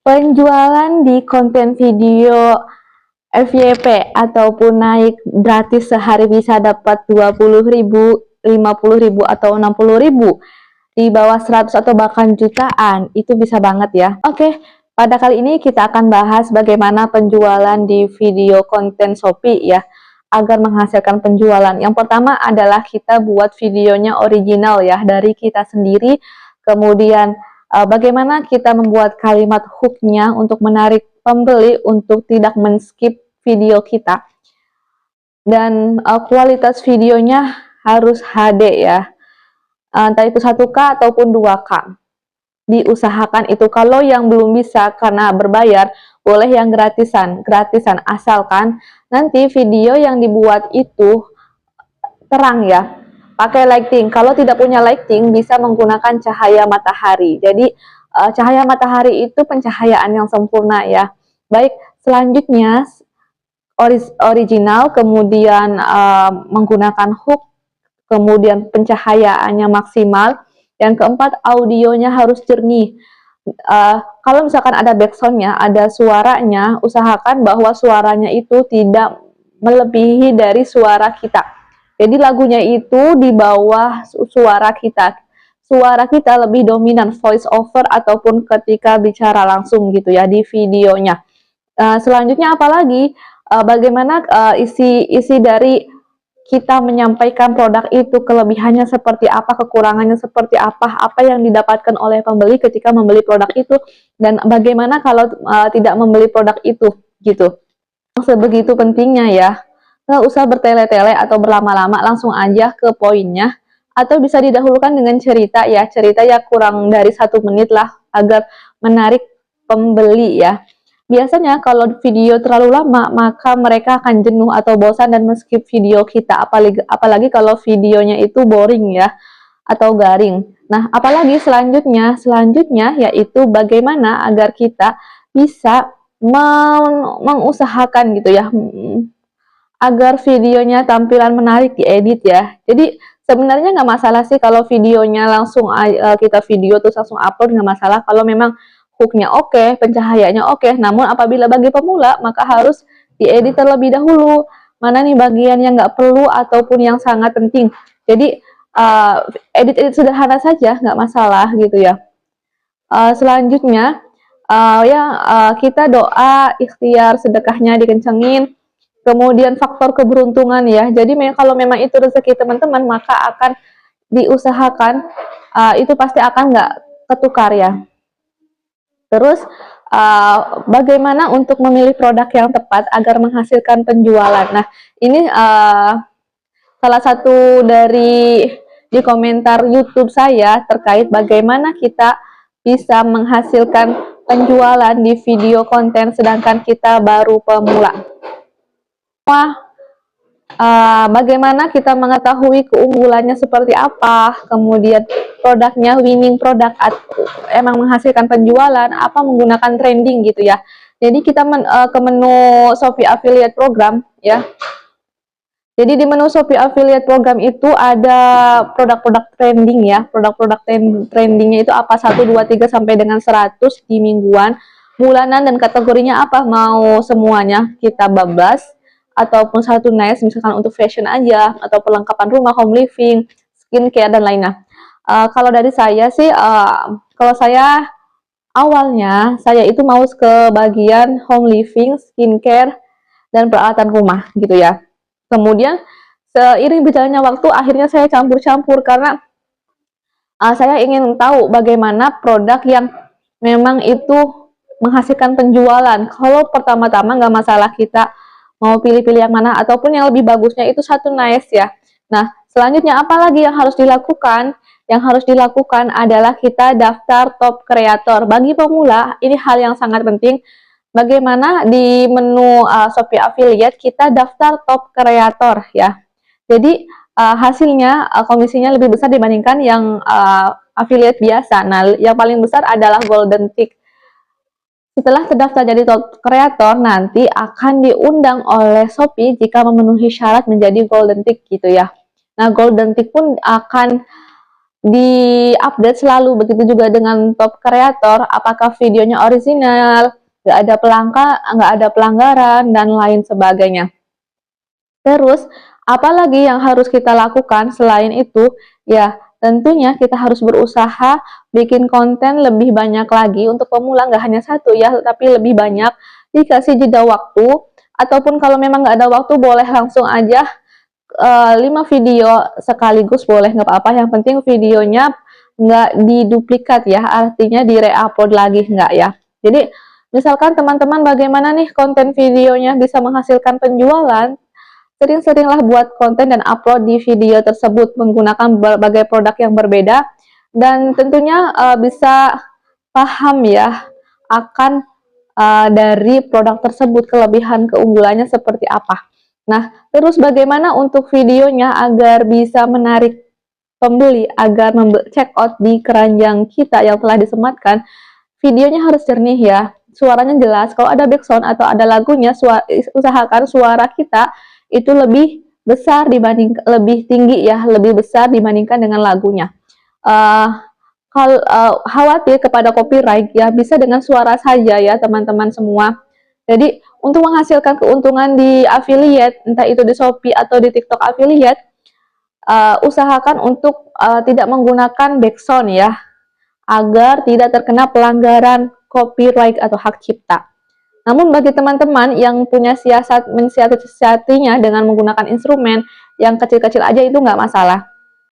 Penjualan di konten video FYP ataupun naik gratis sehari bisa dapat 20.000, 50.000 atau 60.000 di bawah 100 atau bahkan jutaan, itu bisa banget ya. Oke, pada kali ini kita akan bahas bagaimana penjualan di video konten Shopee ya, agar menghasilkan penjualan. Yang pertama adalah kita buat videonya original ya, dari kita sendiri. Kemudian bagaimana kita membuat kalimat hooknya untuk menarik pembeli untuk tidak men-skip video kita. Dan kualitas videonya harus HD ya, entah itu 1K ataupun 2K. Diusahakan itu. Kalau yang belum bisa karena berbayar, boleh yang gratisan, asalkan nanti video yang dibuat itu terang ya, pakai lighting. Kalau tidak punya lighting, bisa menggunakan cahaya matahari. Jadi cahaya matahari itu pencahayaan yang sempurna ya. Baik, selanjutnya original, kemudian menggunakan hook, kemudian pencahayaannya maksimal. Yang keempat, audionya harus jernih. Kalau misalkan ada backsoundnya, ada suaranya, usahakan bahwa suaranya itu tidak melebihi dari suara kita. Jadi lagunya itu di bawah suara kita. Suara kita lebih dominan voice over ataupun ketika bicara langsung gitu ya di videonya. Selanjutnya apalagi bagaimana isi dari kita menyampaikan produk itu, kelebihannya seperti apa, kekurangannya seperti apa yang didapatkan oleh pembeli ketika membeli produk itu, dan bagaimana kalau tidak membeli produk itu gitu. Sebegitu pentingnya ya. Nggak usah bertele-tele atau berlama-lama, langsung aja ke poinnya. Atau bisa didahulukan dengan cerita ya, kurang dari 1 menit lah agar menarik pembeli ya. Biasanya kalau video terlalu lama, maka mereka akan jenuh atau bosan dan men-skip video kita, apalagi kalau videonya itu boring ya, atau garing. Nah, apalagi selanjutnya yaitu bagaimana agar kita bisa mengusahakan gitu ya, agar videonya tampilan menarik diedit ya. Jadi sebenarnya nggak masalah sih kalau videonya langsung kita video terus langsung upload, nggak masalah kalau memang hooknya oke, pencahayaannya oke. Namun apabila bagi pemula, maka harus diedit terlebih dahulu. Mana nih bagian yang nggak perlu ataupun yang sangat penting. Jadi edit sederhana saja, nggak masalah gitu ya. Selanjutnya kita doa, ikhtiar, sedekahnya dikencengin. Kemudian faktor keberuntungan ya. Jadi kalau memang itu rezeki teman-teman, maka akan diusahakan itu pasti akan nggak ketukar ya. Terus bagaimana untuk memilih produk yang tepat agar menghasilkan penjualan. Nah, ini salah satu dari di komentar YouTube saya terkait bagaimana kita bisa menghasilkan penjualan di video konten sedangkan kita baru pemula. Bagaimana kita mengetahui keunggulannya seperti apa, kemudian produknya winning produk, emang menghasilkan penjualan, apa menggunakan trending gitu ya. Jadi kita ke menu Shopee Affiliate Program ya. Jadi di menu Shopee Affiliate Program itu ada produk-produk trending ya. Produk-produk trendingnya itu apa, 1, 2, 3 sampai dengan 100 di mingguan, bulanan, dan kategorinya apa, mau semuanya kita bablas, ataupun satu nice misalkan untuk fashion aja, atau perlengkapan rumah, home living, skincare, dan lainnya. Kalau dari saya sih, kalau saya awalnya saya itu mau ke bagian home living, skincare, dan peralatan rumah gitu ya. Kemudian seiring berjalannya waktu akhirnya saya campur-campur karena saya ingin tahu bagaimana produk yang memang itu menghasilkan penjualan. Kalau pertama-tama nggak masalah, kita mau pilih-pilih yang mana, ataupun yang lebih bagusnya itu satu nice ya. Nah, selanjutnya apa lagi yang harus dilakukan? Yang harus dilakukan adalah kita daftar top kreator. Bagi pemula, ini hal yang sangat penting. Bagaimana di menu Shopee Affiliate kita daftar top kreator ya. Jadi hasilnya komisinya lebih besar dibandingkan yang affiliate biasa. Nah, yang paling besar adalah golden tick. Setelah terdaftar jadi top kreator, nanti akan diundang oleh Shopee jika memenuhi syarat menjadi golden tick gitu ya. Nah, golden tick pun akan diupdate selalu. Begitu juga dengan top kreator, apakah videonya original, nggak ada pelanggaran, dan lain sebagainya. Terus, apalagi yang harus kita lakukan selain itu? Ya, tentunya kita harus berusaha bikin konten lebih banyak lagi untuk pemula, nggak hanya satu ya, tapi lebih banyak, dikasih jeda waktu, ataupun kalau memang nggak ada waktu, boleh langsung aja 5 video sekaligus boleh, nggak apa-apa, yang penting videonya nggak diduplikat ya, artinya di-reupload lagi nggak ya. Jadi, misalkan teman-teman bagaimana nih konten videonya bisa menghasilkan penjualan, sering-seringlah buat konten dan upload di video tersebut menggunakan berbagai produk yang berbeda, dan tentunya bisa paham ya akan dari produk tersebut, kelebihan keunggulannya seperti apa. Nah, terus bagaimana untuk videonya agar bisa menarik pembeli, agar check out di keranjang kita yang telah disematkan? Videonya harus jernih ya, suaranya jelas. Kalau ada background atau ada lagunya, usahakan suara kita itu lebih tinggi ya, lebih besar dibandingkan dengan lagunya. Kalau khawatir kepada copyright ya, bisa dengan suara saja ya teman-teman semua. Jadi untuk menghasilkan keuntungan di affiliate, entah itu di Shopee atau di TikTok affiliate, usahakan untuk tidak menggunakan background ya, agar tidak terkena pelanggaran copyright atau hak cipta. Namun bagi teman-teman yang punya mensiasatinya dengan menggunakan instrumen yang kecil-kecil aja, itu nggak masalah.